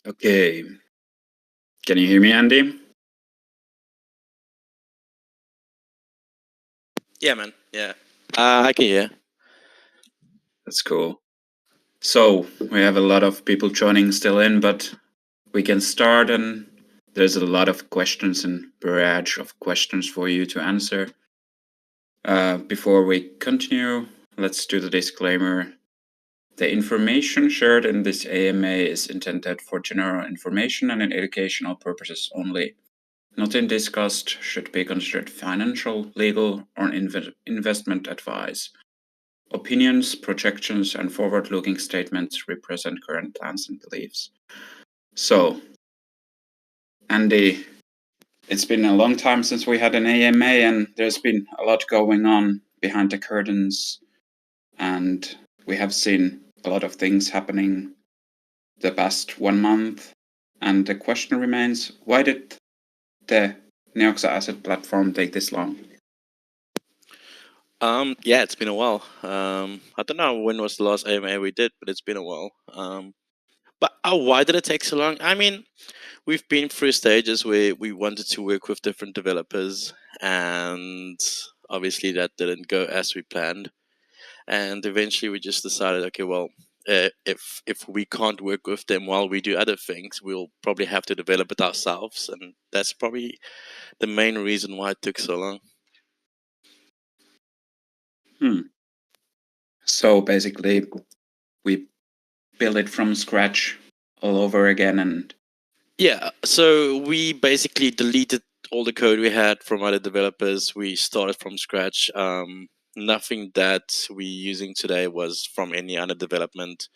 Okay, can you hear me, Andy? Yeah, man. Yeah. I can hear. That's cool. So, we have a lot of people joining still in, but we can start, and there's a lot of questions and barrage of questions for you to answer. Before we continue, let's do the disclaimer. The information shared in this AMA is intended for general information and educational purposes only. Nothing discussed should be considered financial, legal, or investment advice. Opinions, projections, and forward-looking statements represent current plans and beliefs. So, Andy, it's been a long time since we had an AMA, and there's been a lot going on behind the curtains, and we have seen a lot of things happening the past 1 month. And the question remains, why did the Neoxa asset platform take this long? Yeah, it's been a while. I don't know when was the last AMA we did, but it's been a while. But why did it take so long? I mean, we've been through stages where we wanted to work with different developers, and obviously that didn't go as we planned. And eventually, we just decided, okay, well, if we can't work with them while we do other things, we'll probably have to develop it ourselves, and that's probably the main reason why it took so long. So basically, we build it from scratch all over again, and Yeah, so we basically deleted all the code we had from other developers. We started from scratch. Nothing that we're using today was from any other development.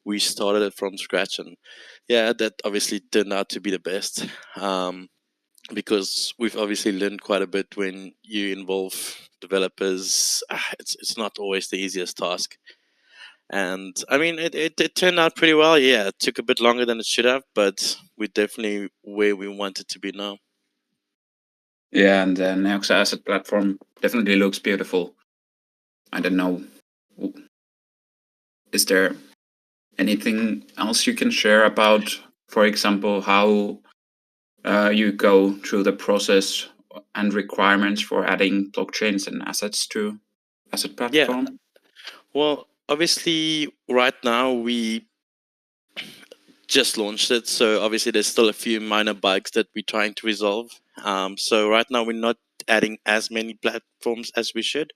We started it from scratch, and yeah, that obviously turned out to be the best. Because we've obviously learned quite a bit when you involve developers. It's not always the easiest task. And I mean, it turned out pretty well. Yeah, it took a bit longer than it should have, but we're definitely where we wanted to be now. yeah, and the Neoxa asset platform definitely looks beautiful. I don't know, is there anything else you can share about, for example, how you go through the process and requirements for adding blockchains and assets to asset Yeah, platform? well, obviously, right now we just launched it, so obviously there's still a few minor bugs that we're trying to resolve. So right now we're not adding as many platforms as we should,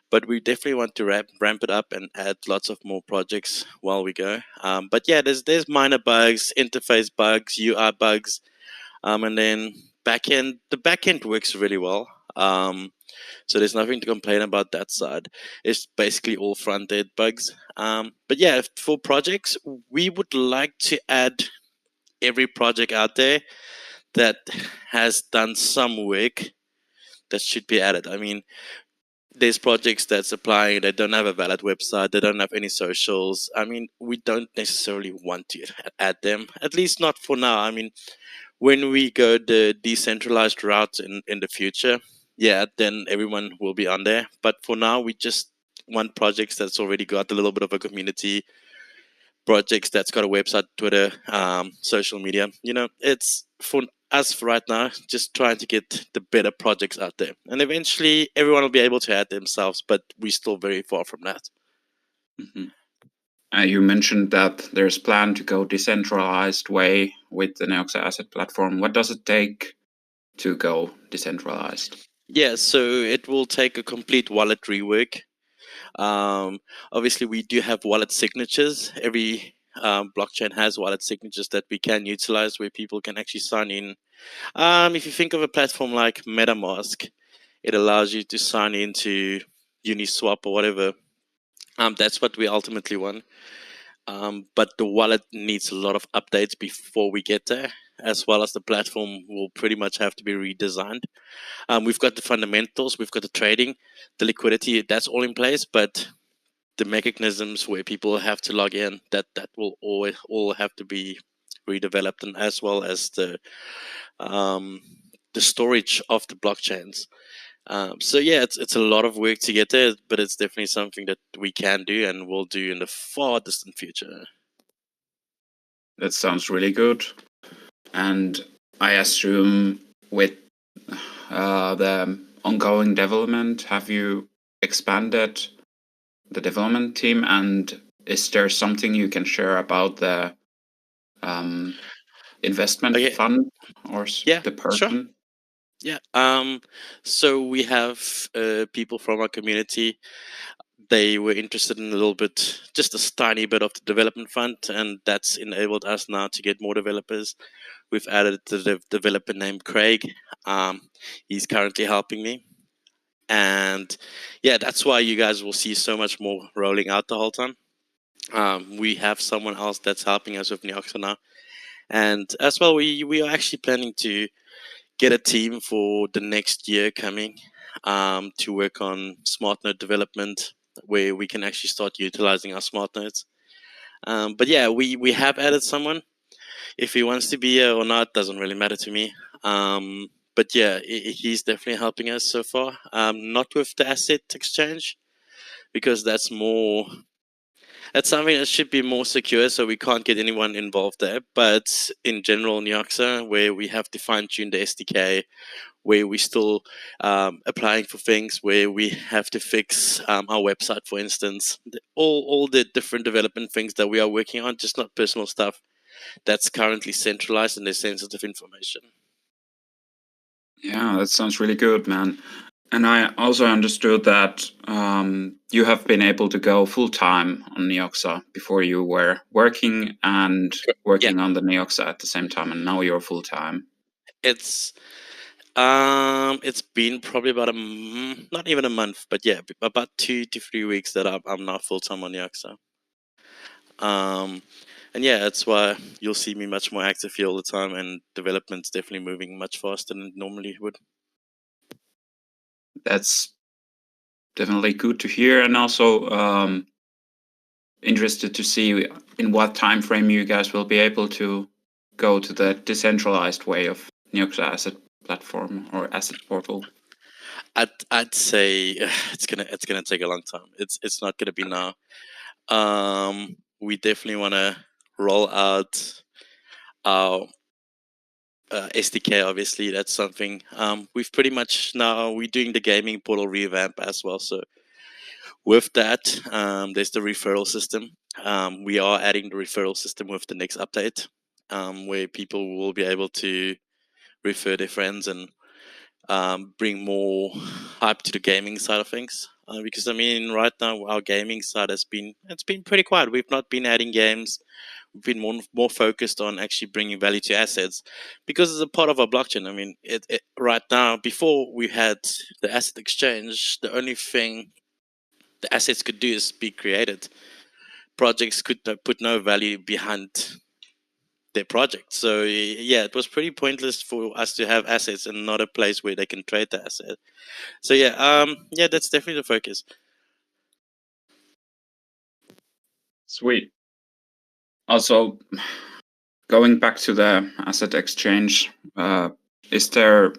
but we definitely want to ramp it up and add lots of more projects while we go. But yeah, there's minor bugs, interface bugs, UI bugs, and then backend. The backend works really well. So there's nothing to complain about that side. It's basically all front end bugs. But yeah, for projects, we would like to add every project out there that has done some work that should be added. I mean, there's projects that's applying, they don't have a valid website, they don't have any socials. I mean, we don't necessarily want to add them, at least not for now. I mean, when we go the decentralized route in the future, yeah, then everyone will be on there. But for now, we just want projects that's already got a little bit of a community, projects that's got a website, Twitter, social media. You know, it's for us for right now, just trying to get the better projects out there. And eventually, everyone will be able to add themselves, but we're still very far from that. Mhm. You mentioned that there's plan to go decentralized way with the Neoxa asset platform. What does it take to go decentralized? Yeah, so it will take a complete wallet rework. Obviously, we do have wallet signatures. Every blockchain has wallet signatures that we can utilize where people can actually sign in. If you think of a platform like MetaMask, it allows you to sign into Uniswap or whatever. That's what we ultimately want. But the wallet needs a lot of updates before we get there, as well as the platform will pretty much have to be redesigned. We've got the fundamentals, we've got the trading, the liquidity, that's all in place, but the mechanisms where people have to log in, that will always all have to be redeveloped, and as well as um, the storage of the blockchains. So yeah, it's a lot of work to get there, but it's definitely something that we can do and will do in the far distant future. That sounds really good. And I assume with the ongoing development, have you expanded the development team? And is there something you can share about the investment Okay, fund or yeah, the sure. person? Yeah. So we have people from our community. They were interested in a little bit, just a tiny bit of the development fund, and that's enabled us now to get more developers. We've added the developer named Craig. He's currently helping me, and yeah, that's why you guys will see so much more rolling out the whole time. We have someone else that's helping us with Neoxa now, and as well, we are actually planning to get a team for the next year coming to work on smart node development, where we can actually start utilizing our smart nodes. But yeah, we have added someone. If he wants to be here or not doesn't really matter to me. But yeah, he's definitely helping us so far. Not with the asset exchange, because that's something that should be more secure, so we can't get anyone involved there. But in general, Neoxa, where we have to fine tune the SDK, where we still applying for things, where we have to fix our website, for instance, all the different development things that we are working on, just not personal stuff that's currently centralized and there's sensitive information. Yeah, that sounds really good, man. And I also understood that you have been able to go full time on Neoxa before you were working and Yeah, working on the Neoxa at the same time, and now you're full time. it's it's been probably about not even a month, but yeah, about 2 to 3 weeks that I'm now full time on Yaxa. Um, and yeah, that's why you'll see me much more active here all the time, and development's definitely moving much faster than it normally would. That's definitely good to hear, and also interested to see in what time frame you guys will be able to go to the decentralized way of Neoxa asset platform or asset portal. I'd say it's gonna take a long time. It's not gonna be now. We definitely want to roll out our SDK. Obviously, that's something we've pretty much now we're doing the gaming portal revamp as well. So with that, there's the referral system. We are adding the referral system with the next update, where people will be able to refer their friends and bring more hype to the gaming side of things. Because I mean, right now our gaming side it's been pretty quiet. We've not been adding games. We've been more focused on actually bringing value to assets, because it's a part of our blockchain. I mean, right now, before we had the asset exchange, the only thing the assets could do is be created. Projects could put no value behind their project. So yeah, it was pretty pointless for us to have assets and not a place where they can trade the asset. So yeah, yeah, that's definitely the focus. Sweet. Also, going back to the asset exchange, is there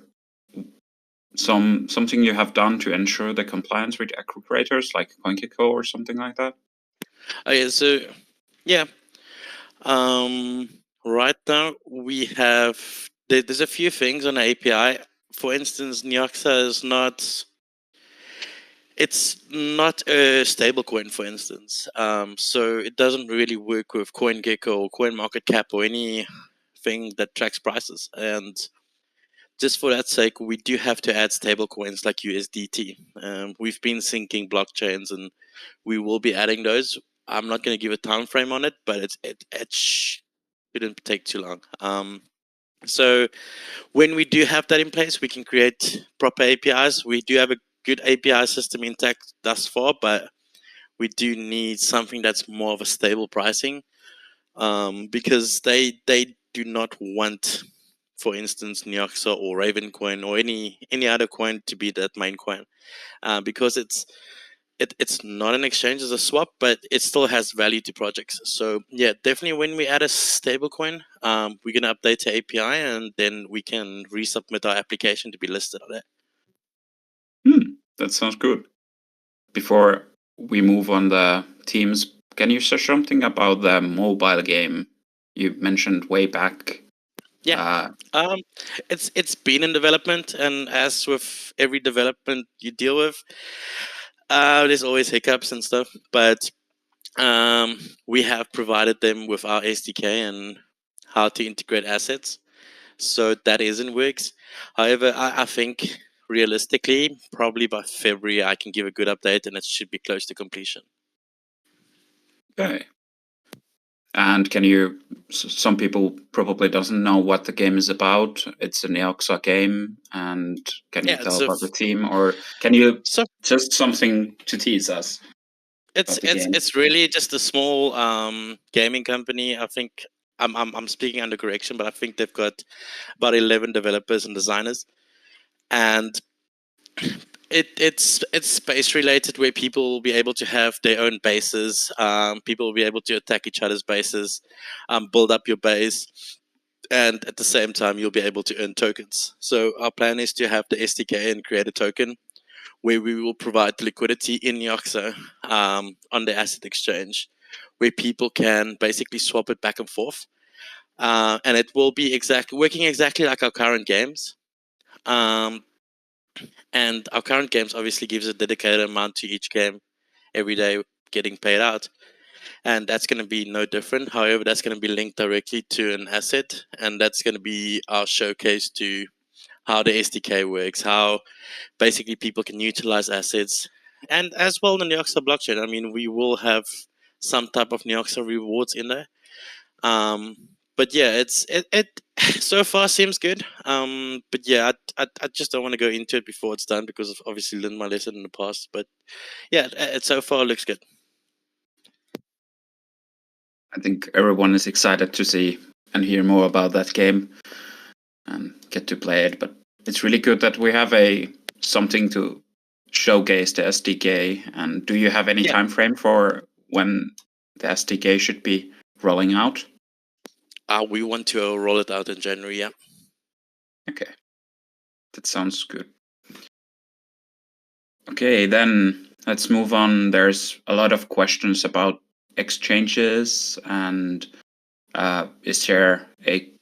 something you have done to ensure the compliance with aggregators like CoinGecko or something like that? Okay, so yeah, right now we have there's a few things on the API. For instance, Neoxa is not. It's not a stablecoin, for instance. So it doesn't really work with CoinGecko or CoinMarketCap or anything that tracks prices. And just for that sake, we do have to add stablecoins like USDT. We've been syncing blockchains, and we will be adding those. I'm not going to give a time frame on it, but it shouldn't take too long. So when we do have that in place, we can create proper APIs. We do have a good API system intact thus far, but we do need something that's more of a stable pricing, because they do not want, for instance, Neoxa or Ravencoin or any other coin to be that main coin, because it's not an exchange, it's a swap, but it still has value to projects. So yeah, definitely when we add a stable coin, we're gonna update the API, and then we can resubmit our application to be listed on it. That sounds good. Before we move on the teams, can you say something about the mobile game you mentioned way back. Yeah. It's been in development, and as with every development you deal with, there's always hiccups and stuff. But we have provided them with our SDK and how to integrate assets, so that is in works. However, I think realistically, probably by February, I can give a good update, and it should be close to completion. Okay. And can you? Some people probably doesn't know what the game is about. It's a Neoxa game, and can you Yeah, tell about the team, or can you so just something to tease us it's about the it's game? it's really just a small gaming company. I think I'm speaking under correction, but I think they've got about 11 developers and designers, and it's space related, where people will be able to have their own bases. People will be able to attack each other's bases, build up your base, and at the same time you'll be able to earn tokens. So our plan is to have the SDK and create a token where we will provide the liquidity in Neoxa on the asset exchange, where people can basically swap it back and forth. And it will be working exactly like our current games. Um, and our current games obviously gives a dedicated amount to each game every day getting paid out. And that's going to be no different. However, that's going to be linked directly to an asset. And that's going to be our showcase to how the SDK works, how basically people can utilize assets. And as well, the Neoxa blockchain. I mean, we will have some type of Neoxa rewards in there. But yeah, it so far seems good. But yeah, I just don't want to go into it before it's done, because I've obviously learned my lesson in the past. But yeah, it so far looks good. I think everyone is excited to see and hear more about that game and get to play it. But it's really good that we have a something to showcase the SDK. And do you have any Yeah, time frame for when the SDK should be rolling out? we want to roll it out in January. Yeah. Okay, that sounds good. Okay, then let's move on. There's a lot of questions about exchanges, and is there a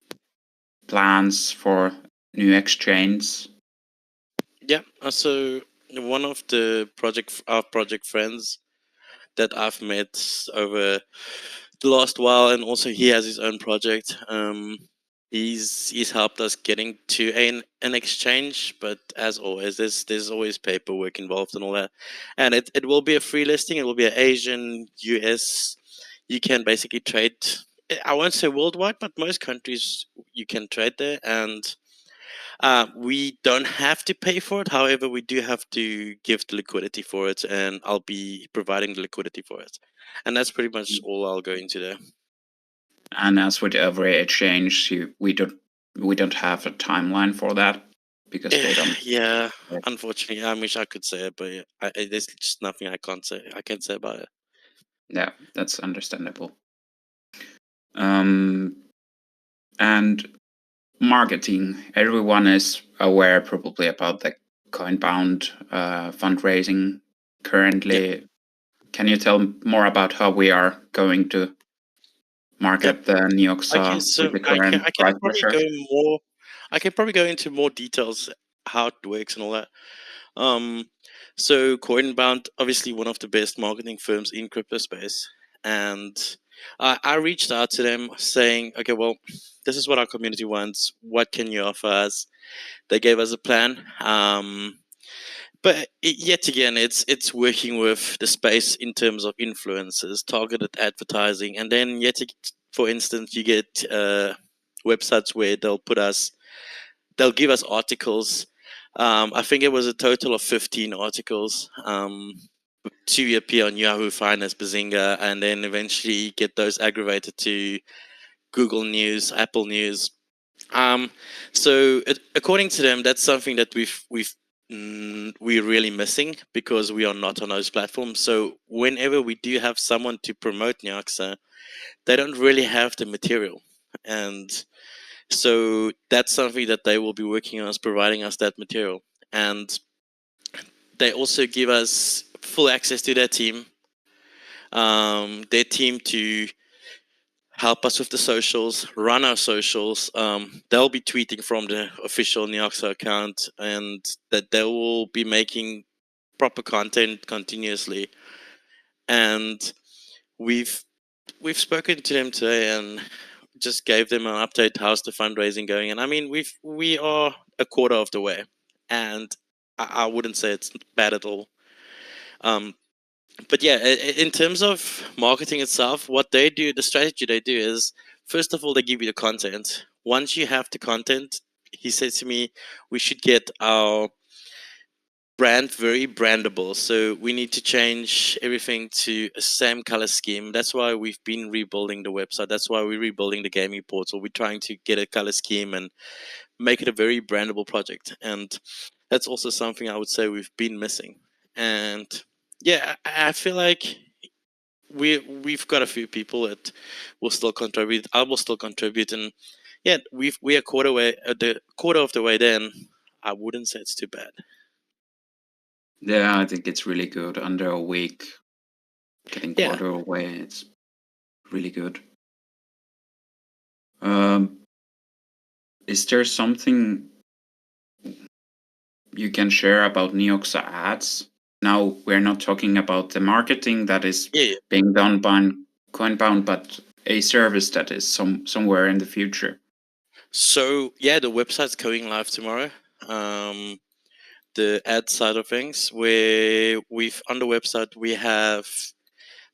plans for new exchange? Yeah. So one of our project friends that I've met over the last while, and also he has his own project. He's helped us getting to an exchange, but as always, there's always paperwork involved and all that. And it will be a free listing. It will be an Asian, US. You can basically trade. I won't say worldwide, but most countries you can trade there, and we don't have to pay for it. However, we do have to give the liquidity for it, and I'll be providing the liquidity for it. And that's pretty much all I'll go into there. And as with every exchange, we don't have a timeline for that because they don't. Yeah, unfortunately, I wish I could say it, but yeah, there's just nothing I can say about it. Yeah, that's understandable. Um, and marketing. Everyone is aware probably about the Coinbound fundraising Yep. currently. Can you tell more about how we are going to Yep. market the Okay, Neoxa with so the current I can price probably pressure? go more. I can probably go into more details how it works and all that. Um, so Coinbound, obviously one of the best marketing firms in crypto space, and I reached out to them saying, okay, well, this is what our community wants. What can you offer us? They gave us a plan. But yet again, it's working with the space in terms of influencers, targeted advertising, and then for instance, you get websites where they'll give us articles. I think it was a total of 15 articles to appear on Yahoo Finance, Bazinga, and then eventually get those aggravated to Google News, Apple News. So according to them, that's something that we're really missing, because we are not on those platforms. So whenever we do have someone to promote Neoxa, they don't really have the material, and so that's something that they will be working on, is providing us that material. And they also give us full access to their team to help us with the socials, run our socials. They'll be tweeting from the official Neoxa account, and that they will be making proper content continuously. And we've we've spoken to them today and just gave them an update. How's the fundraising going? And I mean, we are a quarter of the way, and I wouldn't say it's bad at all. Um, but yeah, in terms of marketing itself, what they do, the strategy they do is, first of all, they give you the content. Once you have the content, he said to me, we should get our brand very brandable. So we need to change everything to a same color scheme. That's why we've been rebuilding the website. That's why we're rebuilding the gaming portal. We're trying to get a color scheme and make it a very brandable project. And that's also something I would say we've been missing. And yeah, I feel like we've got a few people that will still contribute. I will still contribute, and yeah, we are quarter way at the quarter of the way. Then I wouldn't say it's too bad. Yeah, I think it's really good. Under a week, getting Yeah. quarter away, it's really good. Um, is there something you can share about Neoxa ads? Now, we're not talking about the marketing that is Yeah, yeah. being done by Coinbound, but a service that is somewhere in the future. So yeah, the website's going live tomorrow. Um, the ad side of things, where we've on the website we have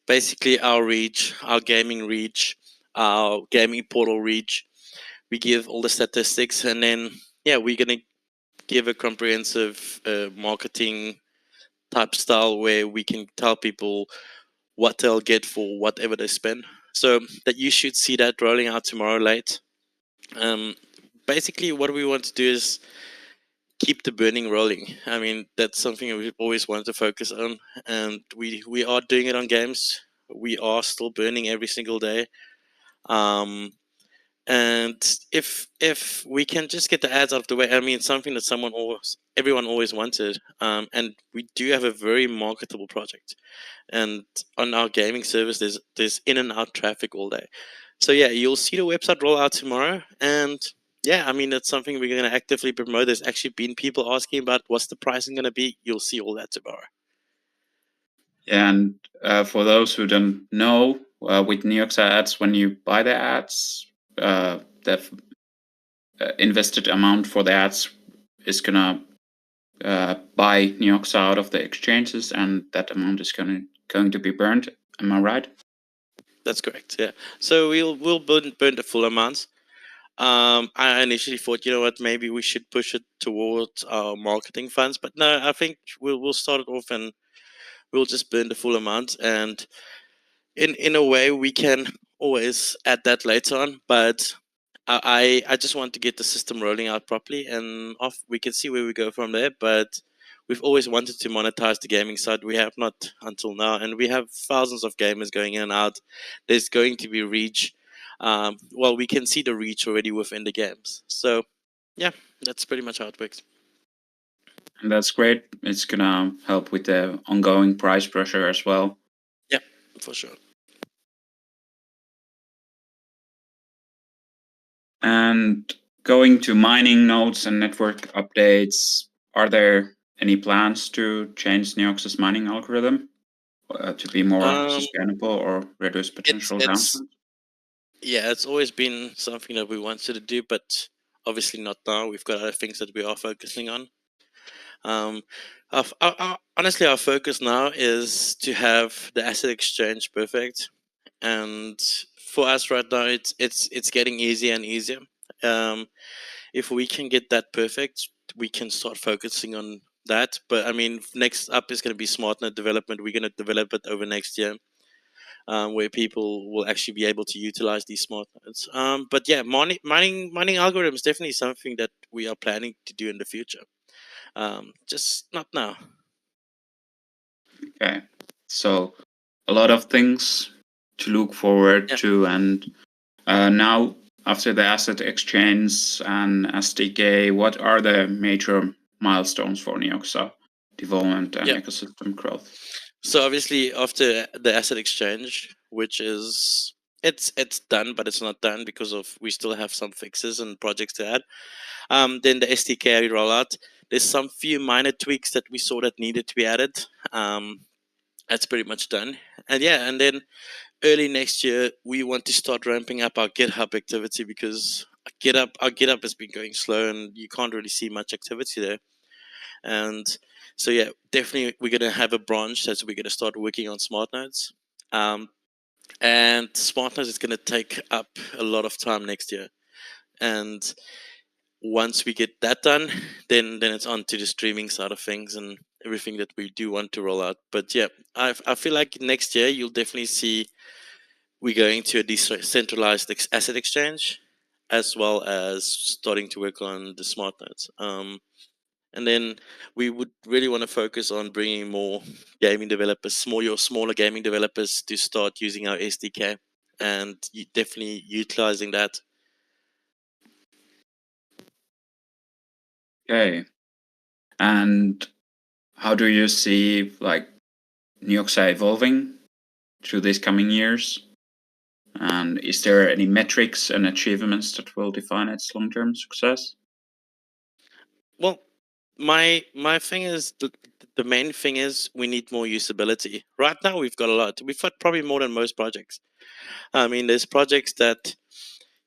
basically our reach, our gaming reach, our gaming portal reach. We give all the statistics, and then yeah, we're gonna give a comprehensive marketing type style where we can tell people what they'll get for whatever they spend. So that you should see that rolling out tomorrow late. Um, Basically, what we want to do is keep the burning rolling. I mean, that's something we've always wanted to focus on, and we are doing it on games. We are still burning every single day. Um, and if we can just get the ads out of the way, I mean, something that everyone always wanted. And we do have a very marketable project. And on our gaming service, there's in and out traffic all day. So yeah, you'll see the website roll out tomorrow, and yeah, I mean that's something we're going to actively promote. There's actually been people asking about what's the pricing going to be. You'll see all that tomorrow. And for those who don't know, with Neoxa ads, when you buy the ads, the invested amount for the ads is gonna buy Neoxa out of the exchanges, and that amount is going to be burned. Am I right? That's correct. Yeah. So we'll burn the full amount. I initially thought, you know what, maybe we should push it towards our marketing funds, but no, I think we'll start it off and we'll just burn the full amount. And in a way, we can always add that later on. But I just want to get the system rolling out properly, and off we can see where we go from there. But we've always wanted to monetize the gaming side. We have not until now, and we have thousands of gamers going in and out. There's going to be reach. Well, we can see the reach already within the games. So yeah, that's pretty much how it works. And that's great. It's gonna help with the ongoing price pressure as well. Yeah, for sure. And going to mining nodes and network updates, are there any plans to change Neox's mining algorithm to be more Um, sustainable or reduce it's potential it's downside? yeah, it's always been something that we wanted to do, but obviously not now. We've got other things that we are focusing on. Um, honestly, our focus now is to have the asset exchange perfect, and for us right now, it's getting easier and easier. Um, if we can get that perfect, we can start focusing on that. But I mean, next up is going to be SmartNet development. We're going to develop it over next year, where people will actually be able to utilize these smart nodes. But yeah, mining algorithms definitely something that we are planning to do in the future. Just not now. Okay, so a lot of things to look forward Yeah, to, and now after the asset exchange and SDK, what are the major milestones for Neoxa development and yeah. ecosystem growth? So obviously after the asset exchange, which is it's done, but it's not done because of we still have some fixes and projects to add. Then the SDK rollout. There's some few minor tweaks that we saw that needed to be added. That's pretty much done. And yeah, and then early next year we want to start ramping up our GitHub activity because our GitHub has been going slow and you can't really see much activity there. And so yeah, definitely we're gonna have a branch that's we're gonna start working on smart nodes. And smart nodes is gonna take up a lot of time next year. And once we get that done, then it's on to the streaming side of things and everything that we do want to roll out. But yeah, I feel like next year you'll definitely see we're going to a decentralized asset exchange, as well as starting to work on the smart nodes. And then we would really want to focus on bringing more gaming developers, smaller gaming developers, to start using our SDK, and definitely utilizing that. Okay. And how do you see like Neoxa evolving through these coming years? And is there any metrics and achievements that will define its long-term success? Well, my thing is the main thing is we need more usability. Right now we've got a lot. We've got probably more than most projects. I mean, there's projects that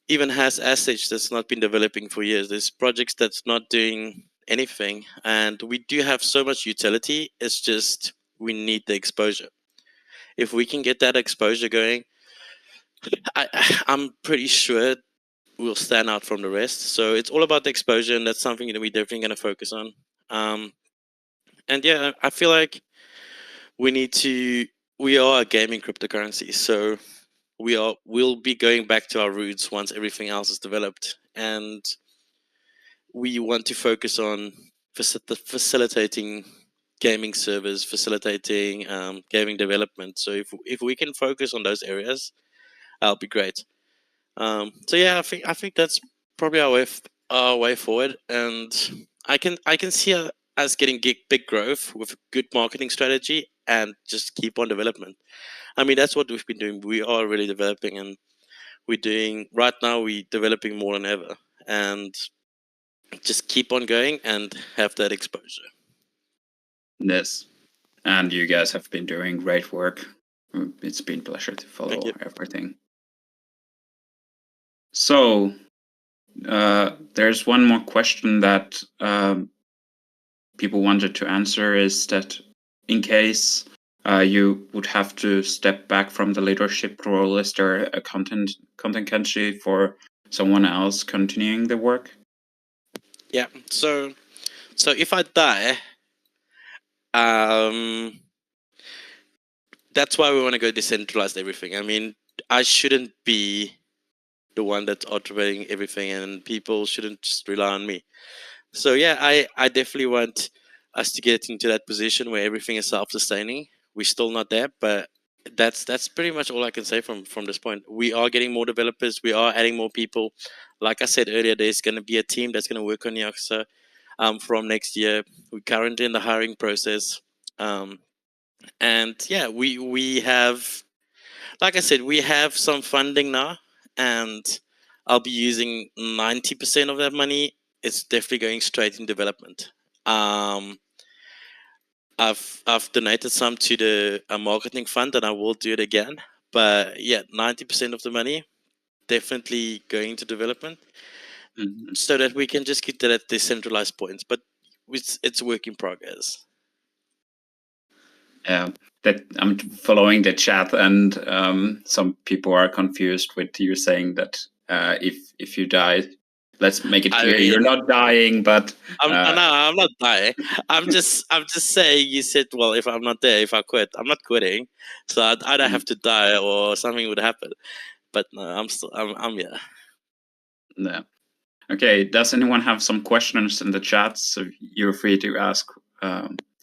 even has assets that's not been developing for years. There's projects that's not doing anything, and we do have so much utility. It's just we need the exposure. If we can get that exposure going, I'm pretty sure we'll stand out from the rest. So it's all about the exposure, and that's something that we're definitely going to focus on. Um, and yeah, I feel like we need to. We are a gaming cryptocurrency, so we'll be going back to our roots once everything else is developed, and we want to focus on facilitating gaming servers, facilitating gaming development. So if we can focus on those areas, that'll be great. So yeah, I think that's probably our way forward, and I can see us getting big growth with a good marketing strategy and just keep on development. I mean, that's what we've been doing. We are really developing, and we're doing right now. We're developing more than ever, and just keep on going and have that exposure. Yes. And you guys have been doing great work. It's been a pleasure to Thank follow you. everything. So, there's one more question that people wanted to answer is that in case you would have to step back from the leadership role, is there a contingency for someone else continuing the work? Yeah. So if I die, um, that's why we want to go decentralized everything. I mean, I shouldn't be the one that's automating everything, and people shouldn't just rely on me. So yeah, I definitely want us to get into that position where everything is self-sustaining. We're still not there, but that's pretty much all I can say from this point. We are getting more developers. We are adding more people. Like I said earlier, there's going to be a team that's going to work on Neoxa from next year. We're currently in the hiring process, and yeah, we have, like I said, we have some funding now, and I'll be using 90% of that money. It's definitely going straight in development. Um, I've donated some to the marketing fund, and I will do it again. But yeah, 90% of the money definitely going to development, Mhm. so that we can just get to that decentralized point. But it's a work in progress. Yeah, that I'm following the chat, and some people are confused with you saying that if you die, let's make it I clear you're mean, not dying, but no, I'm not dying. I'm just saying. You said, well, if I'm not there, if I quit, I'm not quitting. So I'd either have to die or something would happen. But no, I'm still, I'm yeah. no. Okay, does anyone have some questions in the chat? So you're free to ask.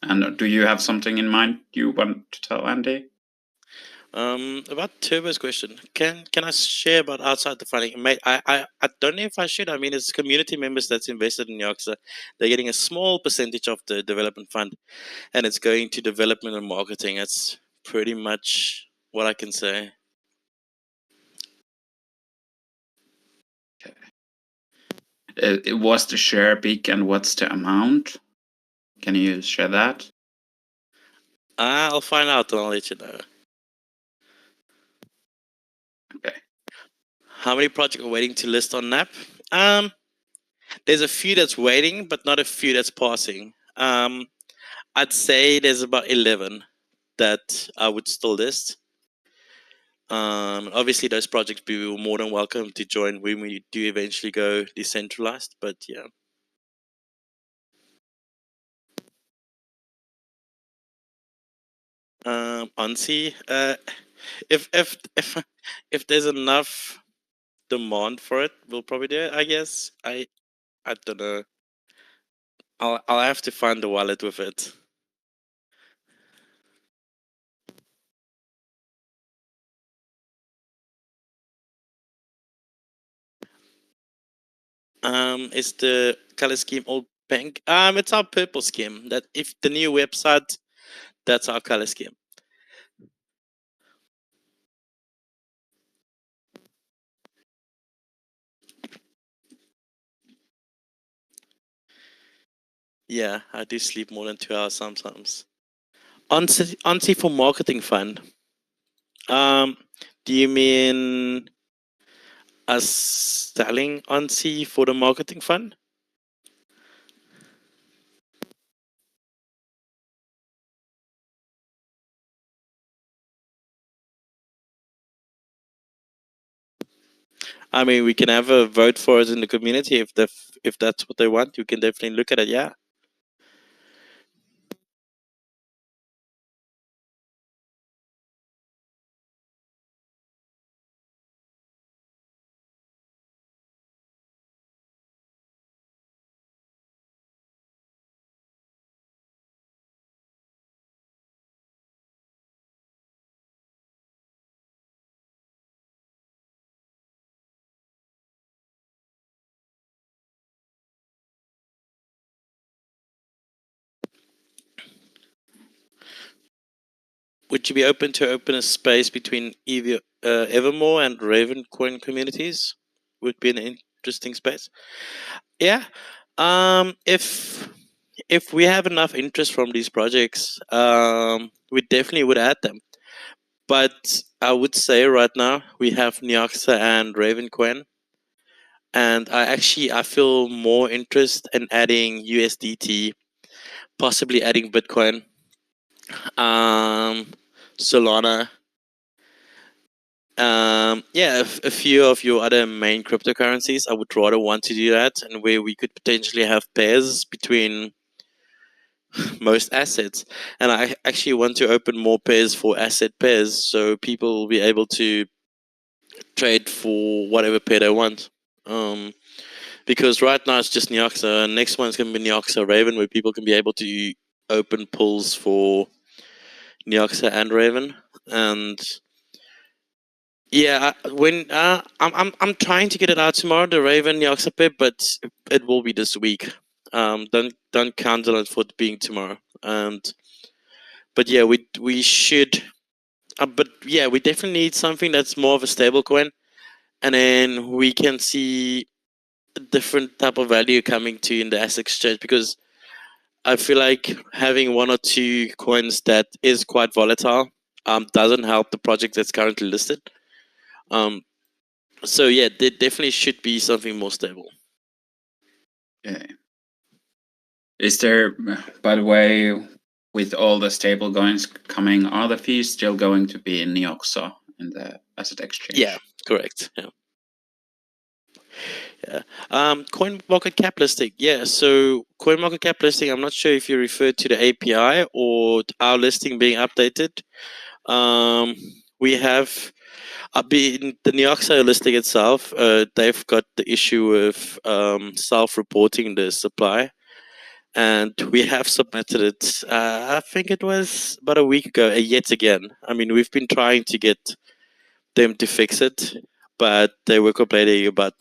And do you have something in mind you want to tell Andy? About Turbo's question, can I share about outside the funding? Mate, I don't know if I should. I mean, it's community members that's invested in Neoxa. They're getting a small percentage of the development fund, and it's going to development and marketing. That's pretty much what I can say. Was the share big, and what's the amount? Can you share that? I'll find out and I'll let you know. Okay. How many projects are waiting to list on NAP? There's a few that's waiting, but not a few that's passing. I'd say there's about 11 that I would still list. Obviously, those projects be more than welcome to join when we do eventually go decentralized. But yeah. Honestly, if there's enough demand for it, we'll probably do it. I guess. I don't know. I'll have to find the wallet with it. Is the color scheme all pink? It's our purple scheme. That if the new website, that's our color scheme. Yeah, I do sleep more than 2 hours sometimes. Auntie for marketing fund. Um, do you mean us selling Auntie for the marketing fund? I mean, we can have a vote for it in the community if that's what they want. You can definitely look at it. Yeah. Would you be open to open a space between either Evermore and Ravencoin communities? Would be an interesting space. Yeah. If we have enough interest from these projects, we definitely would add them. But I would say right now we have Neoxa and Ravencoin, and I feel more interest in adding USDT, possibly adding Bitcoin, Solana. Yeah, a few of your other main cryptocurrencies. I would rather want to do that, and where we could potentially have pairs between most assets. And I actually want to open more pairs for asset pairs, so people will be able to trade for whatever pair they want. Because right now it's just Neoxa, and next one's going to be Neoxa Raven, where people can be able to open pools for Neoxa and Raven. And yeah, when I'm trying to get it out tomorrow, the Raven Neoxa pair, but it will be this week. Don't count on it for it being tomorrow. And but yeah, we should. But yeah, we definitely need something that's more of a stable coin, and then we can see a different type of value coming to in the asset exchange, because I feel like having one or two coins that is quite volatile doesn't help the project that's currently listed. Um, so yeah, there definitely should be something more stable. Okay. Is there, by the way, with all the stable coins coming, are the fees still going to be in Neoxa in the asset exchange? Yeah, correct. Yeah. Yeah. Coin market cap listing. Yeah. So coin market cap listing. I'm not sure if you referred to the API or our listing being updated. We have been the Neoxa listing itself. They've got the issue of self-reporting the supply, and we have submitted it. I think it was about a week ago. Yet again, I mean, we've been trying to get them to fix it, but they were complaining about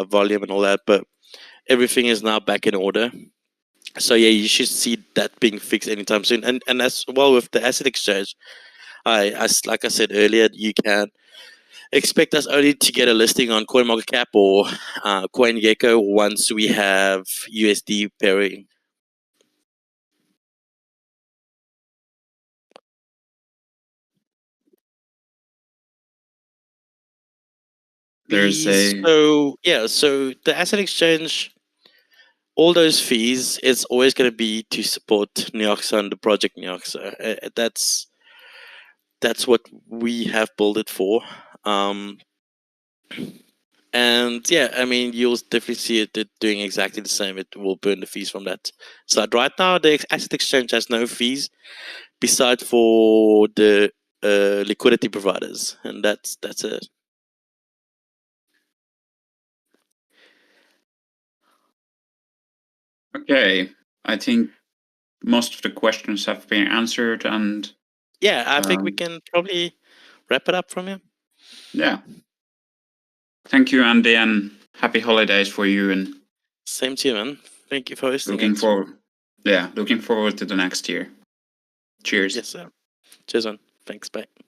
volume and all that. But everything is now back in order. So yeah, you should see that being fixed anytime soon. And as well with the asset exchange, like I said earlier, you can expect us only to get a listing on CoinMarketCap or CoinGecko once we have USD pairing. There's Fees. a So the asset exchange, all those fees, it's always going to be to support Neoxa and the project Neoxa. That's what we have built it for. And yeah, I mean, you'll definitely see it doing exactly the same. It will burn the fees from that side. Right now, the asset exchange has no fees, beside for the liquidity providers, and that's it. okay. I think most of the questions have been answered, and Yeah, I think we can probably wrap it up from here. yeah. Thank you, Andy, and happy holidays for you. And Same to you, man. Thank you for hosting looking it. forward, looking forward to the next year. Cheers. Yes, sir. Cheers, man. Thanks. Bye.